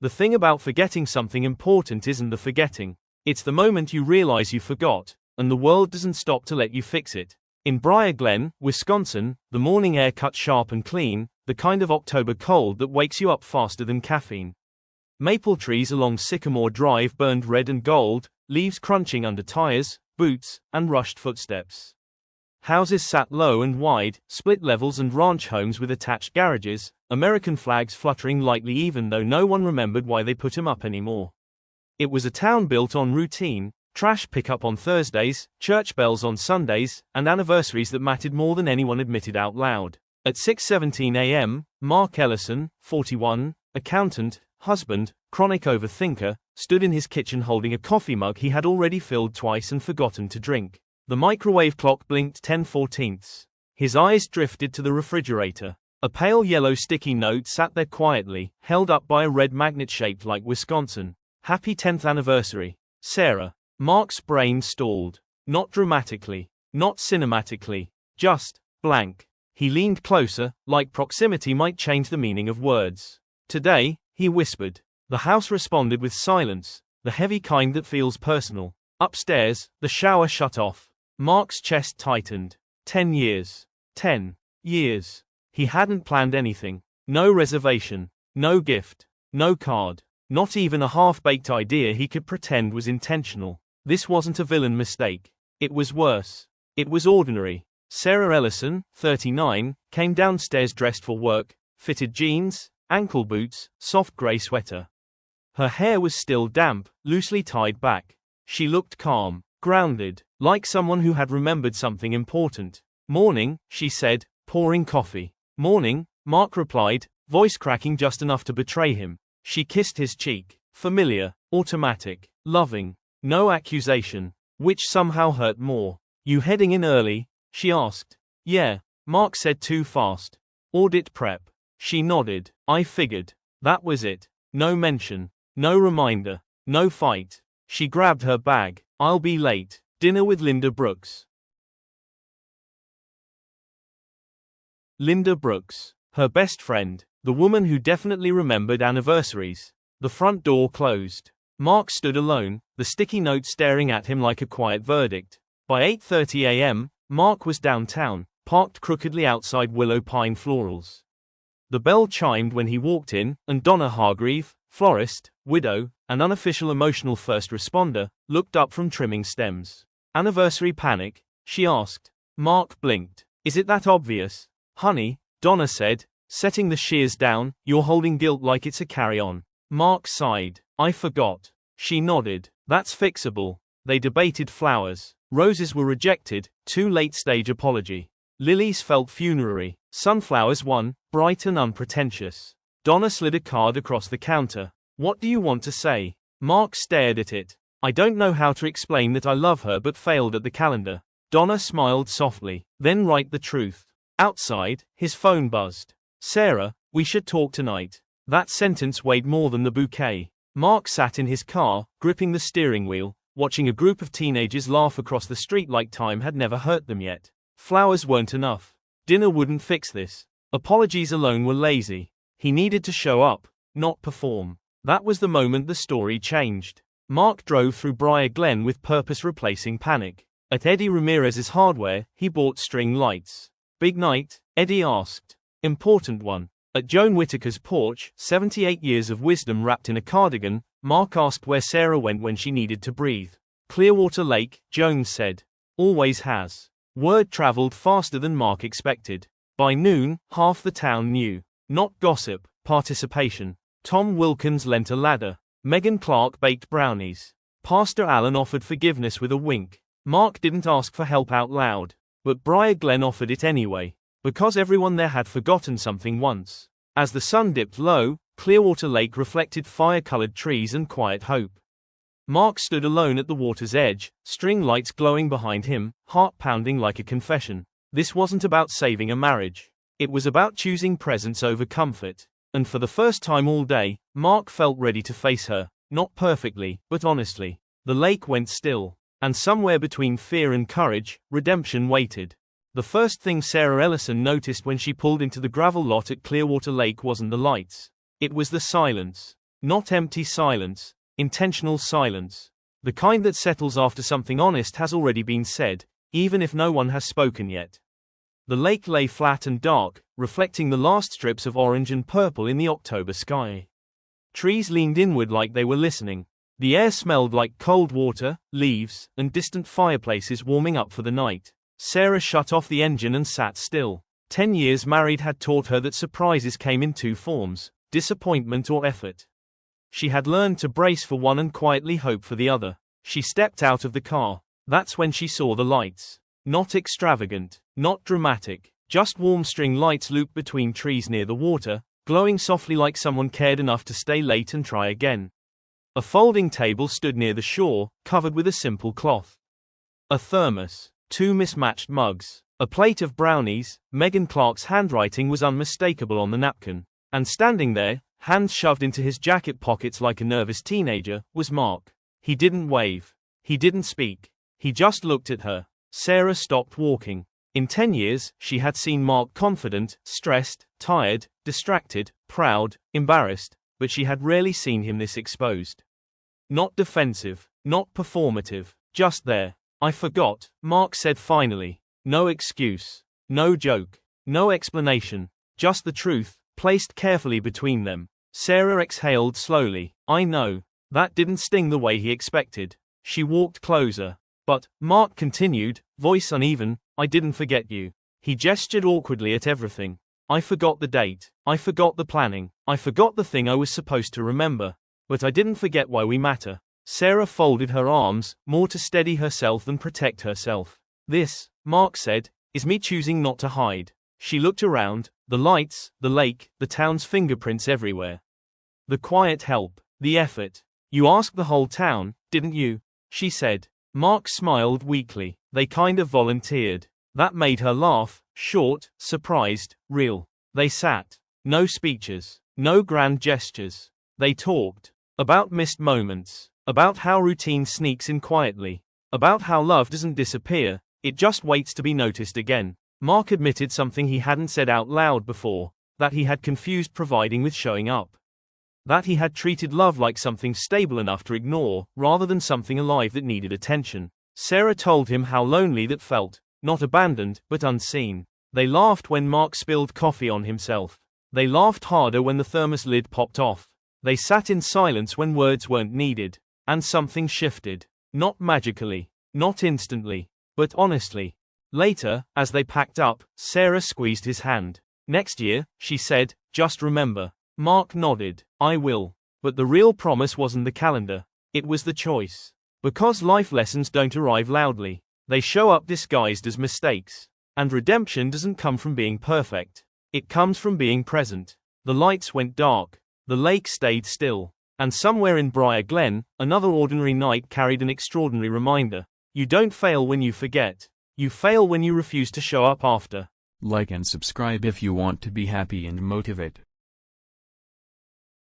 The thing about forgetting something important isn't the forgetting. It's the moment you realize you forgot, and the world doesn't stop to let you fix it. In Briar Glen, Wisconsin, the morning air cut sharp and clean, the kind of October cold that wakes you up faster than caffeine. Maple trees along Sycamore Drive burned red and gold, leaves crunching under tires, boots, and rushed footsteps. Houses sat low and wide, split levels and ranch homes with attached garages, American flags fluttering lightly even though no one remembered why they put 'em up anymore. It was a town built on routine, trash pickup on Thursdays, church bells on Sundays, and anniversaries that mattered more than anyone admitted out loud. At 6:17 a.m., Mark Ellison, 41, accountant, husband, chronic overthinker, stood in his kitchen holding a coffee mug he had already filled twice and forgotten to drink. The microwave clock blinked 10:14. His eyes drifted to the refrigerator. A pale yellow sticky note sat there quietly, held up by a red magnet shaped like Wisconsin. Happy 10th anniversary, Sarah. Mark's brain stalled. Not dramatically, not cinematically, just blank. He leaned closer, like proximity might change the meaning of words. Today, he whispered. The house responded with silence, the heavy kind that feels personal. Upstairs, the shower shut off. Mark's chest tightened. 10 years. 10 years. He hadn't planned anything. No reservation. No gift. No card. Not even a half-baked idea he could pretend was intentional. This wasn't a villain mistake. It was worse. It was ordinary. Sarah Ellison, 39, came downstairs dressed for work, fitted jeans, ankle boots, soft gray sweater. Her hair was still damp, loosely tied back. She looked calm, grounded, like someone who had remembered something important. Morning, she said, pouring coffee. Morning, Mark replied, voice cracking just enough to betray him. She kissed his cheek. Familiar, automatic, loving. No accusation. Which somehow hurt more. You heading in early? She asked. Yeah, Mark said too fast. Audit prep. She nodded. I figured. That was it. No mention. No reminder. No fight. She grabbed her bag. I'll be late. Dinner with Linda Brooks. Linda Brooks. Her best friend. The woman who definitely remembered anniversaries. The front door closed. Mark stood alone, the sticky note staring at him like a quiet verdict. By 8:30 a.m., Mark was downtown, parked crookedly outside Willow Pine Florals. The bell chimed when he walked in, and Donna Hargreave, florist, widow, an unofficial emotional first responder, looked up from trimming stems. Anniversary panic? She asked. Mark blinked. Is it that obvious? Honey, Donna said, setting the shears down, you're holding guilt like it's a carry-on. Mark sighed. I forgot. She nodded. That's fixable. They debated flowers. Roses were rejected, too late-stage apology. Lilies felt funerary. Sunflowers won, bright and unpretentious. Donna slid a card across the counter. What do you want to say? Mark stared at it. I don't know how to explain that I love her but failed at the calendar. Donna smiled softly. Then write the truth. Outside, his phone buzzed. Sarah, we should talk tonight. That sentence weighed more than the bouquet. Mark sat in his car, gripping the steering wheel, watching a group of teenagers laugh across the street like time had never hurt them yet. Flowers weren't enough. Dinner wouldn't fix this. Apologies alone were lazy. He needed to show up, not perform. That was the moment the story changed. Mark drove through Briar Glen with purpose replacing panic. At Eddie Ramirez's hardware, he bought string lights. Big night? Eddie asked. Important one. At Joan Whitaker's porch, 78 years of wisdom wrapped in a cardigan, Mark asked where Sarah went when she needed to breathe. Clearwater Lake, Joan said. Always has. Word traveled faster than Mark expected. By noon, half the town knew. Not gossip, participation. Tom Wilkins lent a ladder. Megan Clark baked brownies. Pastor Allen offered forgiveness with a wink. Mark didn't ask for help out loud. But Briar Glen offered it anyway. Because everyone there had forgotten something once. As the sun dipped low, Clearwater Lake reflected fire-colored trees and quiet hope. Mark stood alone at the water's edge, string lights glowing behind him, heart pounding like a confession. This wasn't about saving a marriage. It was about choosing presence over comfort. And for the first time all day, Mark felt ready to face her, not perfectly, but honestly. The lake went still. And somewhere between fear and courage, redemption waited. The first thing Sarah Ellison noticed when she pulled into the gravel lot at Clearwater Lake wasn't the lights. It was the silence. Not empty silence, intentional silence. The kind that settles after something honest has already been said, even if no one has spoken yet. The lake lay flat and dark, reflecting the last strips of orange and purple in the October sky. Trees leaned inward like they were listening. The air smelled like cold water, leaves, and distant fireplaces warming up for the night. Sarah shut off the engine and sat still. 10 years married had taught her that surprises came in two forms: disappointment or effort. She had learned to brace for one and quietly hope for the other. She stepped out of the car. That's when she saw the lights. Not extravagant, not dramatic, just warm string lights looped between trees near the water, glowing softly like someone cared enough to stay late and try again. A folding table stood near the shore, covered with a simple cloth. A thermos, two mismatched mugs, a plate of brownies. Megan Clark's handwriting was unmistakable on the napkin. And standing there, hands shoved into his jacket pockets like a nervous teenager, was Mark. He didn't wave. He didn't speak. He just looked at her. Sarah stopped walking. In 10 years, she had seen Mark confident, stressed, tired, distracted, proud, embarrassed, but she had rarely seen him this exposed. Not defensive, not performative, just there. I forgot, Mark said finally. No excuse. No joke. No explanation. Just the truth, placed carefully between them. Sarah exhaled slowly. I know. That didn't sting the way he expected. She walked closer. But, Mark continued, voice uneven, I didn't forget you. He gestured awkwardly at everything. I forgot the date. I forgot the planning. I forgot the thing I was supposed to remember. But I didn't forget why we matter. Sarah folded her arms, more to steady herself than protect herself. This, Mark said, is me choosing not to hide. She looked around, the lights, the lake, the town's fingerprints everywhere. The quiet help, the effort. You asked the whole town, didn't you? She said. Mark smiled weakly. They kind of volunteered. That made her laugh, short, surprised, real. They sat. No speeches. No grand gestures. They talked. About missed moments. About how routine sneaks in quietly. About how love doesn't disappear, it just waits to be noticed again. Mark admitted something he hadn't said out loud before, that he had confused providing with showing up. That he had treated love like something stable enough to ignore, rather than something alive that needed attention. Sarah told him how lonely that felt, not abandoned, but unseen. They laughed when Mark spilled coffee on himself. They laughed harder when the thermos lid popped off. They sat in silence when words weren't needed. And something shifted. Not magically, not instantly, but honestly. Later, as they packed up, Sarah squeezed his hand. Next year, she said, just remember. Mark nodded. I will. But the real promise wasn't the calendar. It was the choice. Because life lessons don't arrive loudly. They show up disguised as mistakes. And redemption doesn't come from being perfect. It comes from being present. The lights went dark. The lake stayed still. And somewhere in Briar Glen, another ordinary night carried an extraordinary reminder. You don't fail when you forget. You fail when you refuse to show up after. Like and subscribe if you want to be happy and motivated.